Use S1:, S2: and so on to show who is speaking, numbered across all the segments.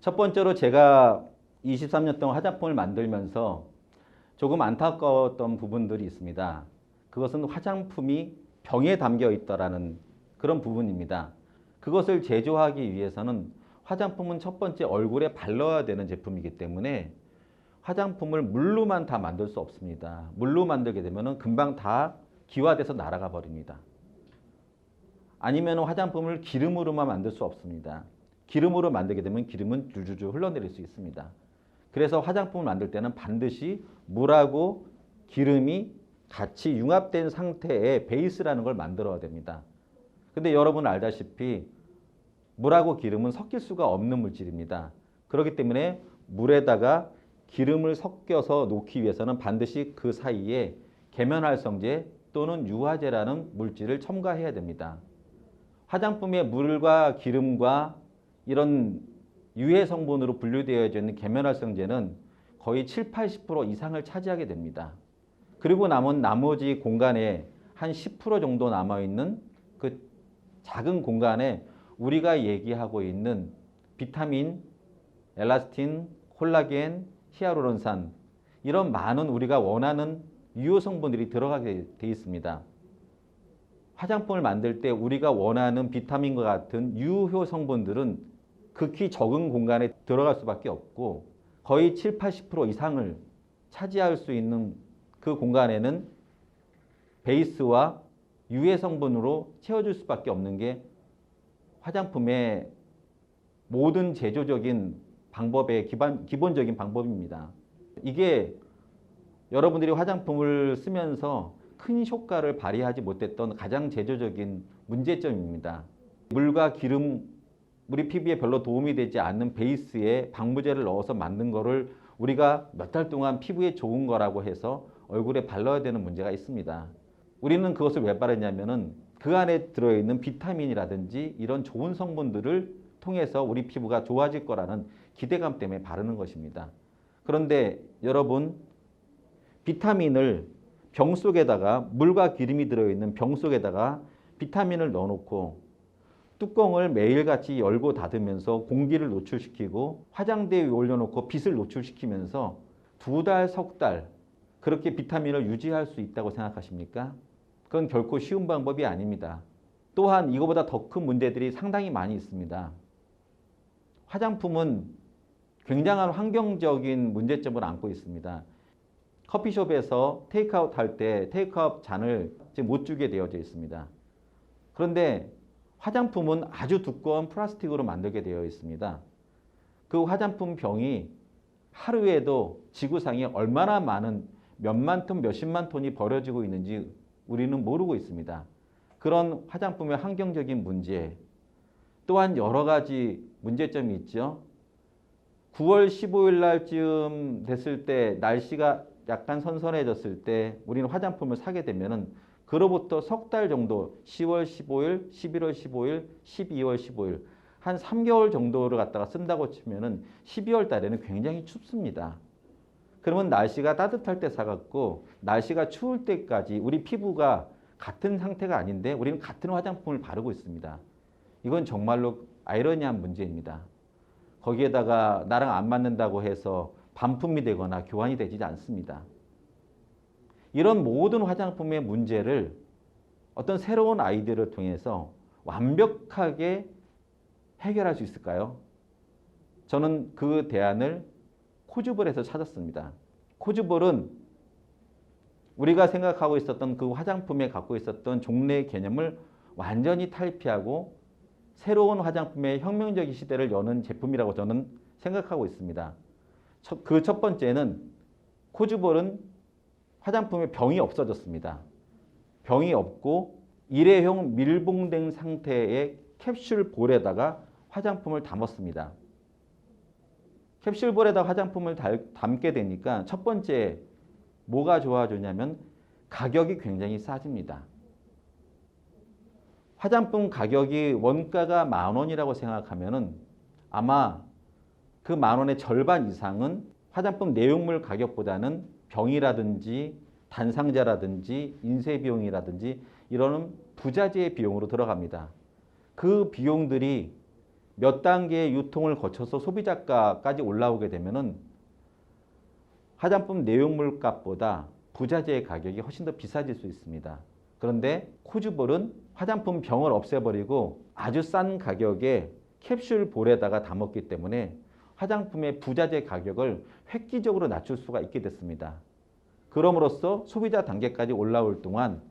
S1: 첫 번째로 제가 23년 동안 화장품을 만들면서 조금 안타까웠던 부분들이 있습니다. 그것은 화장품이 병에 담겨 있다라는 그런 부분입니다. 그것을 제조하기 위해서는 화장품은 첫 번째 얼굴에 발라야 되는 제품이기 때문에 화장품을 물로만 다 만들 수 없습니다. 물로 만들게 되면 금방 다 기화돼서 날아가 버립니다. 아니면 화장품을 기름으로만 만들 수 없습니다. 기름으로 만들게 되면 기름은 줄줄줄 흘러내릴 수 있습니다. 그래서 화장품을 만들 때는 반드시 물하고 기름이 같이 융합된 상태의 베이스라는 걸 만들어야 됩니다. 근데 여러분 알다시피 물하고 기름은 섞일 수가 없는 물질입니다. 그렇기 때문에 물에다가 기름을 섞여서 놓기 위해서는 반드시 그 사이에 계면활성제 또는 유화제라는 물질을 첨가해야 됩니다. 화장품에 물과 기름과 이런 유해 성분으로 분류되어 있는 계면활성제는 거의 7, 80% 이상을 차지하게 됩니다. 그리고 남은 나머지 공간에 한 10% 정도 남아있는 그 작은 공간에 우리가 얘기하고 있는 비타민, 엘라스틴, 콜라겐, 히알루론산 이런 많은 우리가 원하는 유효 성분들이 들어가게 되어 있습니다. 화장품을 만들 때 우리가 원하는 비타민과 같은 유효 성분들은 극히 적은 공간에 들어갈 수밖에 없고 거의 7, 80% 이상을 차지할 수 있는 그 공간에는 베이스와 유해 성분으로 채워줄 수밖에 없는 게 화장품의 모든 제조적인 방법의 기본적인 방법입니다. 이게 여러분들이 화장품을 쓰면서 큰 효과를 발휘하지 못했던 가장 제조적인 문제점입니다. 물과 기름, 우리 피부에 별로 도움이 되지 않는 베이스에 방부제를 넣어서 만든 거를 우리가 몇 달 동안 피부에 좋은 거라고 해서 얼굴에 발라야 되는 문제가 있습니다. 우리는 그것을 왜 바르냐면은 그 안에 들어있는 비타민이라든지 이런 좋은 성분들을 통해서 우리 피부가 좋아질 거라는 기대감 때문에 바르는 것입니다. 그런데 여러분, 비타민을 병 속에다가 물과 기름이 들어있는 병 속에다가 비타민을 넣어놓고 뚜껑을 매일같이 열고 닫으면서 공기를 노출시키고 화장대에 올려놓고 빛을 노출시키면서 2달, 석 달 그렇게 비타민을 유지할 수 있다고 생각하십니까? 그건 결코 쉬운 방법이 아닙니다. 또한 이거보다 더 큰 문제들이 상당히 많이 있습니다. 화장품은 굉장한 환경적인 문제점을 안고 있습니다. 커피숍에서 테이크아웃 할 때 테이크아웃 잔을 못 주게 되어져 있습니다. 그런데 화장품은 아주 두꺼운 플라스틱으로 만들게 되어 있습니다. 그 화장품 병이 하루에도 지구상에 얼마나 많은 몇만 톤, 몇십만 톤이 버려지고 있는지 우리는 모르고 있습니다. 그런 화장품의 환경적인 문제, 또한 여러 가지 문제점이 있죠. 9월 15일 날쯤 됐을 때 날씨가 약간 선선해졌을 때 우리는 화장품을 사게 되면은 그로부터 석 달 정도 10월 15일, 11월 15일, 12월 15일 한 3개월 정도를 갖다가 쓴다고 치면은 12월 달에는 굉장히 춥습니다. 그러면 날씨가 따뜻할 때 사갖고 날씨가 추울 때까지 우리 피부가 같은 상태가 아닌데 우리는 같은 화장품을 바르고 있습니다. 이건 정말로 아이러니한 문제입니다. 거기에다가 나랑 안 맞는다고 해서 반품이 되거나 교환이 되지 않습니다. 이런 모든 화장품의 문제를 어떤 새로운 아이디어를 통해서 완벽하게 해결할 수 있을까요? 저는 그 대안을 코즈볼에서 찾았습니다. 코즈볼은 우리가 생각하고 있었던 그 화장품에 갖고 있었던 종래의 개념을 완전히 탈피하고 새로운 화장품의 혁명적인 시대를 여는 제품이라고 저는 생각하고 있습니다. 그 첫 번째는 코즈볼은 화장품의 병이 없어졌습니다. 병이 없고 일회용 밀봉된 상태의 캡슐볼에다가 화장품을 담았습니다. 캡슐볼에다 화장품을 담게 되니까 첫 번째 뭐가 좋아지냐면 가격이 굉장히 싸집니다. 화장품 가격이 원가가 10,000원이라고 생각하면은 아마 그 10,000원의 절반 이상은 화장품 내용물 가격보다는 병이라든지 단상자라든지 인쇄 비용이라든지 이런 부자재의 비용으로 들어갑니다. 그 비용들이 몇 단계의 유통을 거쳐서 소비자가까지 올라오게 되면은 화장품 내용물 값보다 부자재의 가격이 훨씬 더 비싸질 수 있습니다. 그런데 코주볼은 화장품 병을 없애버리고 아주 싼 가격에 캡슐 볼에다가 담았기 때문에 화장품의 부자재 가격을 획기적으로 낮출 수가 있게 됐습니다. 그럼으로써 소비자 단계까지 올라올 동안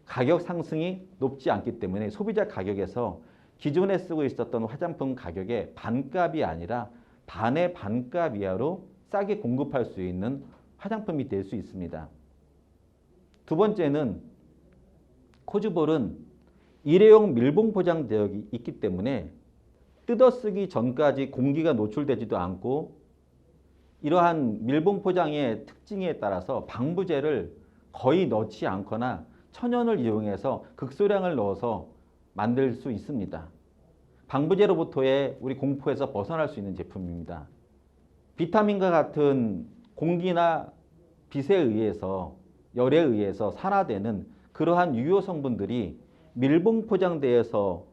S1: 가격 상승이 높지 않기 때문에 소비자 가격에서 기존에 쓰고 있었던 화장품 가격의 반값이 아니라 반의 반값 이하로 싸게 공급할 수 있는 화장품이 될 수 있습니다. 두 번째는 코주볼은 일회용 밀봉 포장되어 있기 때문에 뜯어쓰기 전까지 공기가 노출되지도 않고 이러한 밀봉 포장의 특징에 따라서 방부제를 거의 넣지 않거나 천연을 이용해서 극소량을 넣어서 만들 수 있습니다. 방부제로부터의 우리 공포에서 벗어날 수 있는 제품입니다. 비타민과 같은 공기나 빛에 의해서 열에 의해서 산화되는 그러한 유효 성분들이 밀봉 포장대에서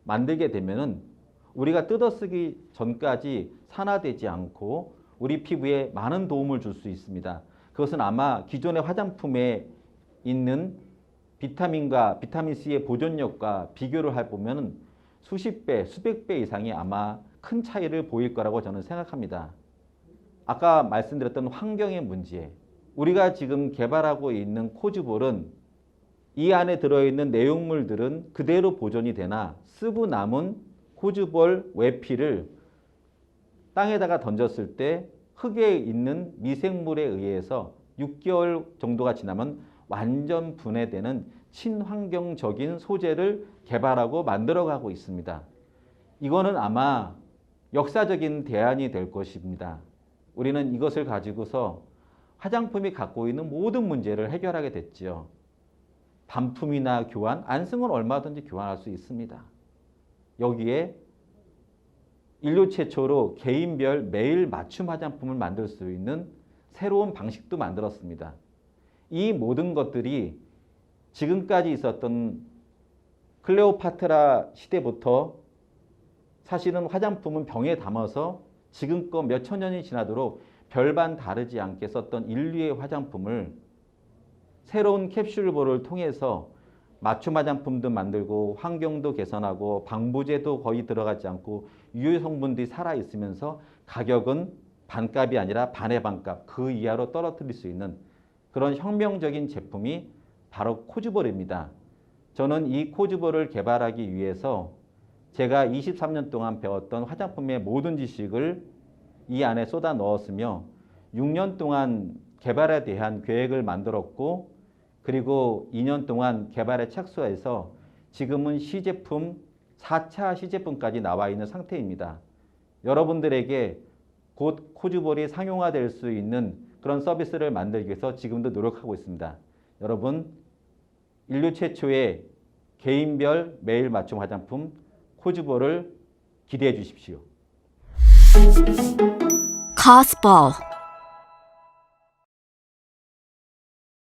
S1: 만들게 되면은 우리가 뜯어쓰기 전까지 산화되지 않고 우리 피부에 많은 도움을 줄 수 있습니다. 그것은 아마 기존의 화장품에 있는 비타민과 비타민C의 보존력과 비교를 해보면 수십 배, 수백 배 이상이 아마 큰 차이를 보일 거라고 저는 생각합니다. 아까 말씀드렸던 환경의 문제, 우리가 지금 개발하고 있는 코주볼은 이 안에 들어있는 내용물들은 그대로 보존이 되나 쓰고 남은 코주볼 외피를 땅에다가 던졌을 때 흙에 있는 미생물에 의해서 6개월 정도가 지나면 완전 분해되는 친환경적인 소재를 개발하고 만들어가고 있습니다. 이거는 아마 역사적인 대안이 될 것입니다. 우리는 이것을 가지고서 화장품이 갖고 있는 모든 문제를 해결하게 됐지요. 반품이나 교환, 안 쓴 건 얼마든지 교환할 수 있습니다. 여기에 인류 최초로 개인별 매일 맞춤 화장품을 만들 수 있는 새로운 방식도 만들었습니다. 이 모든 것들이 지금까지 있었던 클레오파트라 시대부터 사실은 화장품은 병에 담아서 지금껏 몇천 년이 지나도록 별반 다르지 않게 썼던 인류의 화장품을 새로운 캡슐볼을 통해서 맞춤 화장품도 만들고 환경도 개선하고 방부제도 거의 들어가지 않고 유효 성분들이 살아있으면서 가격은 반값이 아니라 반의 반값 그 이하로 떨어뜨릴 수 있는 그런 혁명적인 제품이 바로 코주볼입니다. 저는 이 코주볼을 개발하기 위해서 제가 23년 동안 배웠던 화장품의 모든 지식을 이 안에 쏟아 넣었으며 6년 동안 개발에 대한 계획을 만들었고 그리고 2년 동안 개발에 착수해서 지금은 시제품, 4차 시제품까지 나와 있는 상태입니다. 여러분들에게 곧 코주볼이 상용화될 수 있는 그런 서비스를 만들기 위해서 지금도 노력하고 있습니다. 여러분, 인류 최초의 개인별 매일 맞춤 화장품 코주볼을 기대해 주십시오.
S2: Cosball